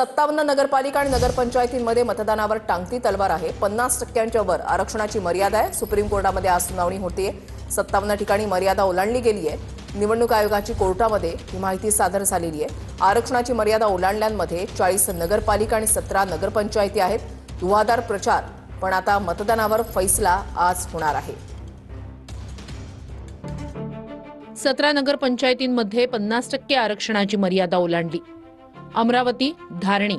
57 नगरपालिका आणि नगरपंचायतींमध्ये मतदानावर टांगती तलवार आहे। 50% वर आरक्षणाची मर्यादा आहे। सुप्रीम कोर्टामध्ये आज सुनावणी होतीये। 57 ठिकाणी मर्यादा ओलांडली गेली आहे। निवडणूक आयोगाची कोर्टामध्ये ही माहिती सादर झालेली आहे। आरक्षणाची मर्यादा ओलांडल्यांमध्ये 40 नगरपालिका आणि 17 नगरपंचायती आहेत। धुवाधार प्रचार, पण आता मतदानावर फैसला आज होणार आहे। 17 नगरपंचायतींमध्ये 50% आरक्षणाची मर्यादा ओलांडली। अमरावती, धारणी,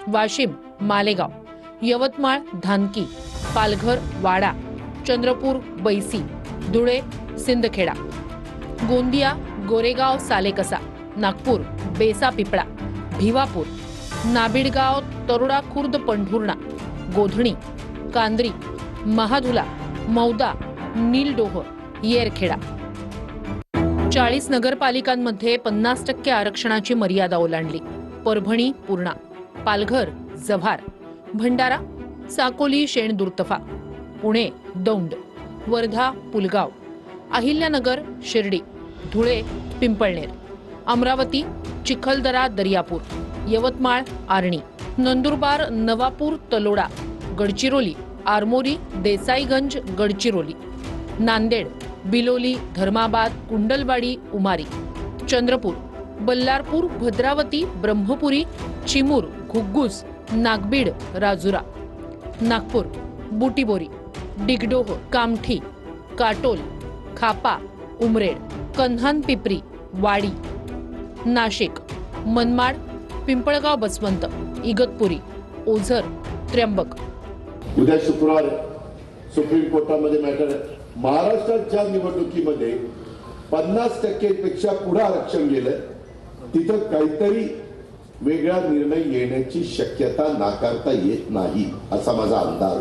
वाशिम, मालेगाव, यवतमाळ, धानकी, पालघर, वाडा, चंद्रपूर, बैसी, धुळे, सिंदखेडा, गोंदिया, गोरेगाव, सालेकसा, नागपूर, बेसा पिपळा, भिवापूर, नाबिडगाव, तरोडा खुर्द, पंढुर्णा, गोधणी, कांद्री, महाधुला, मौदा, नीलडोह, येरखेडा। 40 नगरपालिकांमध्ये 50% आरक्षणाची मर्यादा ओलांडली। परभणी, पूर्णा, पालघर, जव्हार, भंडारा, साकोली, शेणदुर्तफा, पुणे, दौंड, वर्धा, पुलगाव, अहिल्यानगर, शिर्डी, धुळे, पिंपळनेर, अमरावती, चिखलदरा, दर्यापूर, यवतमाळ, आर्णी, नंदुरबार, नवापूर, तलोडा, गडचिरोली, आरमोरी, देसाईगंज, गडचिरोली, नांदेड, बिलोली, धर्माबाद, कुंडलवाडी, उमारी, चंद्रपूर, बल्लारपूर, भद्रावती, ब्रह्मपुरी, चिमूर, घुग्गुस, नागबीड, राजुरा, नागपूर, बुटीबोरी, डिगडोह, कामठी, काटोल, खापा, उमरेड, कन्हान, पिपरी, वाडी, नाशिक, मनमाड, पिंपळगाव, बसवंत, इगतपुरी, ओझर, त्र्यंबक। उद्या शुक्रवार सुप्रीम कोर्टामध्ये मॅटर महाराष्ट्राच्या निवडणुकीमध्ये 50% पेक्षा पुढे आरक्षण गेलं, तिथं काहीतरी वेगळा निर्णय येण्याची शक्यता नाकारता येत नाही असा माझा अंदाज।